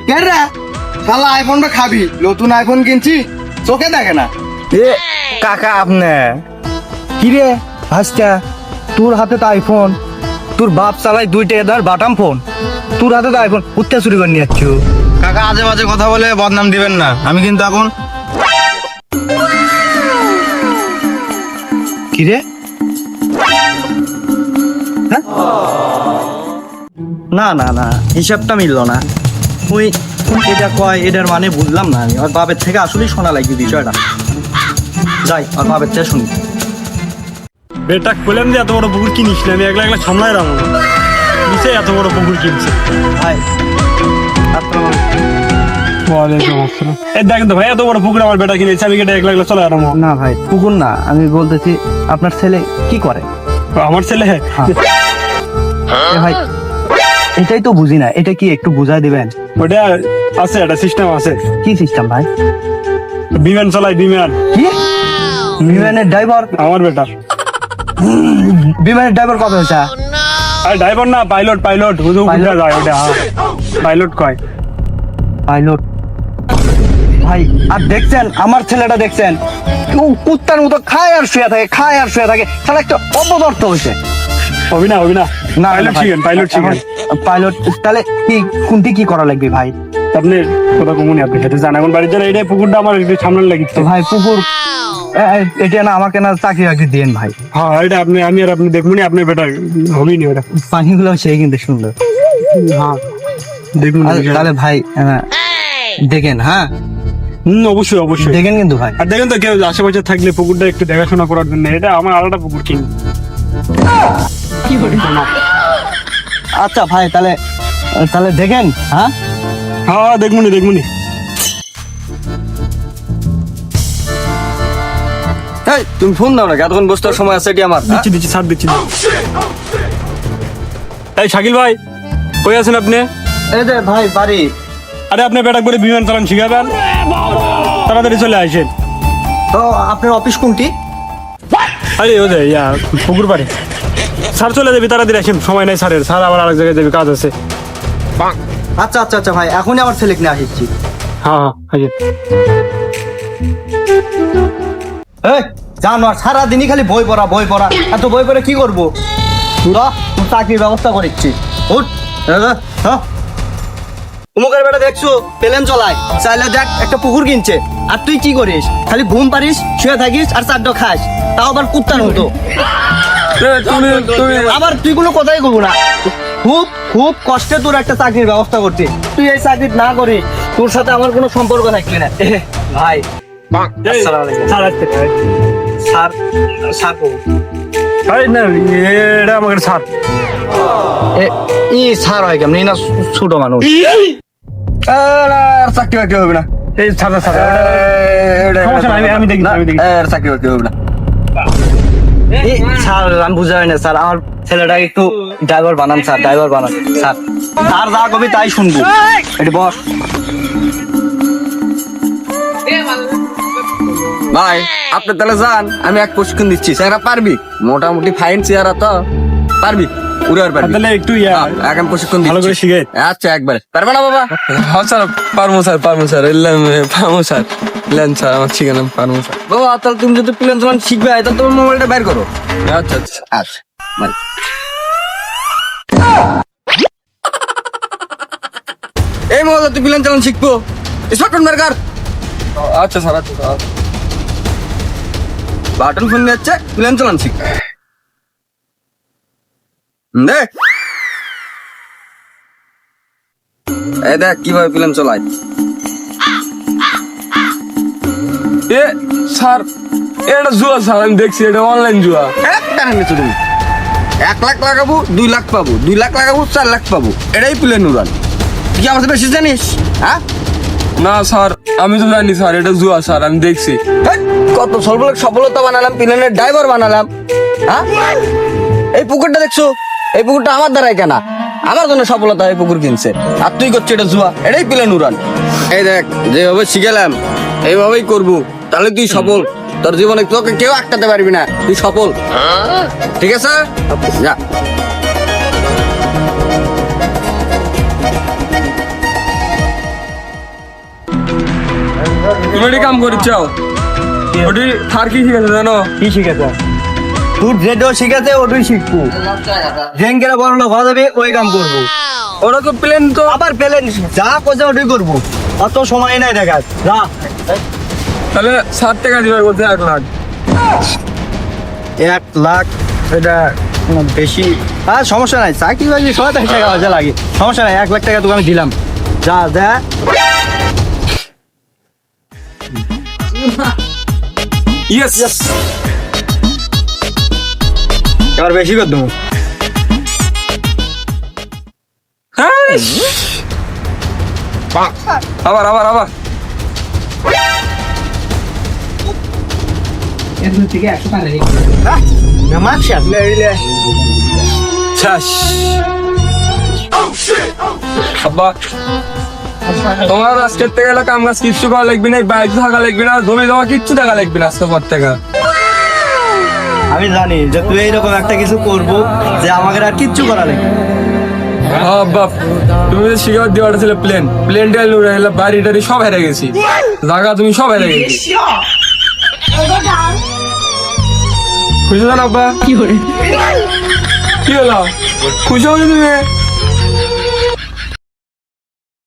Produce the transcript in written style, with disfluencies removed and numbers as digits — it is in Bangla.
কেরা শালা আইফোনটা খাবি, নতুন আইফোন কিনছি চোখে দেখে না। এ কাকা আপনি কি রে ভাসটা, তোর হাতে তো আইফোন, তোর বাপ চালাই 2টা এদার বাটাম ফোন, তোর হাতে তো আইফোন উত্তে চুরি করে নিয়ে যাচ্ছ। কাকা আজে বাজে কথা বলে বদনাম দিবেন না, আমি কিন্তু এখন কি রে হ্যাঁ? না না না হিসাবটা মিলল না। ওই এটা কয় এটার মানে বুঝলাম না আমি। ওর বাপের থেকে আসলেই শোনা লাগবে বিষয়টা। যাই ওর বাপের থেকে শুনি। বেটা কইলাম যে এত বড় পুকুর কিনিস না, আমি একলা একলা সামলায় রাখবো না, নিচে এত বড় পুকুর কিনছে। ভাই ওয়ালাইকুম আসসালাম। এই দেখেন তো ভাই, এত বড় পুকুর আমার বেটা কিনেছে, আমি এটা একলা একলা চলে আরাম। না ভাই পুকুর না, আমি বলতেছি আপনার ছেলে কি করে? আমার ছেলে হ্যাঁ। এ ভাই এটাই তো বুঝি না, এটা কি একটু বুঝাই দিবেন? ওটা আছে, একটা সিস্টেম আছে। কি সিস্টেম ভাই? বিমান চলাই, বিমান। কি বিমানের ড্রাইভার? আমার বেটা বিমানের ড্রাইভার কত হয়েছে? আর ড্রাইভার না, পাইলট। পাইলট হুজু উঠে যায় ওটা, পাইলট কয়। পাইলট ভাই। আর দেখছেন আমার ছেলেটা, দেখছেন কুত্তার মতো খায় আর শুয়ে থাকে, খায় আর শুয়ে থাকে, তাহলে একটা অপদার্থ হয়েছে। হবি না না পাইলট শিখেন, পাইলট শিখেন। পাইলট তাহলে কি কোনটি কি করা লাগবে ভাই? আপনি কথা কমুনি, আপনি সাথে জান এখন বাড়িতে এইটাই পুকুরটা আমার একটু সামনে লাগিচ্ছে। ভাই পুকুর এটা না আমাকে না চাকরি বাকরি দেন ভাই। হ্যাঁ এটা আপনি, আমি আর আপনি দেখবো, আপনি বেটা হবি নি ওটা। পানিগুলো সেই কিন্তু সুন্দর। হ্যাঁ দেখুন তাহলে ভাই দেখেন। হ্যাঁ অবশ্যই অবশ্যই দেখেন কিন্তু ভাই। আর দেখেন তো কেউ আশেপাশে থাকলে পুকুরটা একটু দেখাশোনা করার জন্য, এটা আমার আলাদা পুকুর কিনি। আচ্ছা ভাই তাহলে তাহলে দেখেন। হ্যাঁ হ্যাঁ দেখবুনি। এই তুমি ফোন দাও না, এতক্ষণ বসতে সময় আছে এটি আমার। দিচ্ছি ছাড় দিচ্ছি। এই শাকিল ভাই, কই আছেন আপনি? এই যে ভাই বাড়ি। আরে আপনি বেটা করে বিমান চালান শিখাবেন, তাড়াতাড়ি চলে আসেন। তো আপনার অফিস কোনটি? আরে ও যে পুকুর পাড়ে। স্যার চলে যাবি, তাড়াতাড়ি আসেন, সময় নাই স্যারের, স্যার আবার আরেক জায়গায় যাবে, কাজ আছে। আচ্ছা আচ্ছা আচ্ছা ভাই, এখনই আমার ছেলেকে নিয়ে আসছি। হ্যাঁ আসেন। এই জানো সারাদিনই খালি বই পড়া বই পড়া, এত বই পড়ে কি করবো? চাকরির ব্যবস্থা করেছি। উঠ উমুকের বেটা দেখছো প্লেন চলায়, চাইলে দেখ একটা পুকুর কিনছে, আর তুই কি করিস? খালি ঘুম পারিস, শুয়ে থাকিস আর চারটা খাস, তাও আবার কুত্তার মতো। আবার তুই কোনো কথাই করবো না। খুব খুব কষ্টে তোর একটা চাকরির ব্যবস্থা করছি, তুই এই চাকরি না করিস, তোর সাথে আমার কোনো সম্পর্ক থাকবে না। ভাই স্যার আসতে স্যার স্যার না, এটা আমাকে স্যার। ই স্যার হয় কেমন? না ছোট মানুষ, চাকরি বাকরি হবে না। এই স্যার আমি দেখি চাকরি বাকরি হবে না। স্যার আমি বুঝা হয় না স্যার, আমার ছেলেটাকে একটু ড্রাইভার বানান স্যার, ড্রাইভার বানান স্যার। স্যার যা কবি তাই শুনবো। এটি বস ভাই, আপনি তাহলে যান, আমি এক প্রশিক্ষণ দিচ্ছি। স্যার পারবি, মোটামুটি ফাইন চেয়ারা তো পারবি, উড়ার পারবি। তাহলে একটু এখন প্রশিক্ষণ ভালো করে দিচ্ছি। শিখে। আচ্ছা একবারে পারবে না বাবা? হ্যাঁ স্যার পারবো স্যার, পারবো স্যার, পারবো স্যার, লেন স্যার আমার শিখে নাম পারবো স্যার। বাবা তাহলে তুমি যদি প্লেন চালান শিখবে, তাহলে তোমার মোবাইলটা বের করো। আচ্ছা আচ্ছা আচ্ছা মানে এই মোবাইল তুই প্লেন চালান শিখবো, স্মার্টফোন বের কর। আচ্ছা স্যার আচ্ছা স্যার। বাটন ফোন যাচ্ছে, প্লেন চালান শিখ দেখ। এই দেখ কিভাবে প্লেন চালায়। এ স্যার এটা জুয়া স্যার, আমি দেখছি এটা অনলাইন জুয়া। একটা নেছো তুমি, 1 লাখ লাগাবো 2 লাখ পাবো, 2 লাখ লাগাবো 4 লাখ পাবো, এটাই প্লেন উড়ান। তুই কি আমাদের বেশি জানিস? হ্যাঁ না স্যার, আমি তো জানি স্যার এটা জুয়া স্যার, আমি দেখছি। কত সফলতা বানালাম, প্লেনের ড্রাইভার বানালাম। হ্যাঁ এই পুকুরটা দেখছো, এই পুকুরটা আমার দ্বারাই কেনা, আমার জন্য সফলতা এই পুকুর কিনছে, আর তুই করছিস এটা জুয়া, এটাই প্লেন উড়ান। এই দেখ যেভাবে শিখেলাম এইভাবেই করবো, তাহলে তুই সফল। তোর জীবনে তোকে কেউ আটকাতে পারবি না, তুই সফল। ঠিক আছে যা। তুমি এটি কাম করছ ওটি থার কি শিখেছে জানো? কি শিখেছে? তোর যেটা শিখেছে ওটাই শিখবো। জেঙ্গেরা বড় লোক হওয়া যাবে ওই কাম করবো। ওরা তো প্লেন তো আবার পেলেন যা কোথাও ওটাই করবো। অত সময় নাই দেখার যা। তাহলে 60 টাকা দিবার বলতে 1 লাখ। 1 লাখ এটা বেশি। আর সমস্যা নাই, চাকরি বাকরি সবাই টাকা পয়সা লাগে, সমস্যা নাই। 1 লাখ টাকা তোকে আমি দিলাম, যা যা। ইয়েস এবার বেশি কর দেবো। আবার আবার আবার ছাস। আব্বা তোমার আজকের থেকে গেলে কাম কাজ কিচ্ছু করা লাগবে না, বাইক থাকা লাগবে না, জমি জমা কিচ্ছু টাকা লাগবে না আজকের পর থেকে। আমি জানি যে তুই এইরকম একটা কিছু করবো যে আমাকে আর কিচ্ছু করা নেই। আব্বা তুমি যে শিকার দিয়ে ছিল প্লেনটা উড়ে গেলে, বাড়ি টাড়ি সব হেরে গেছি, জায়গা তুমি সব হেরে গেছি। খুশি জানো আব্বা? কি হলো খুশি হয়েছো তুমি?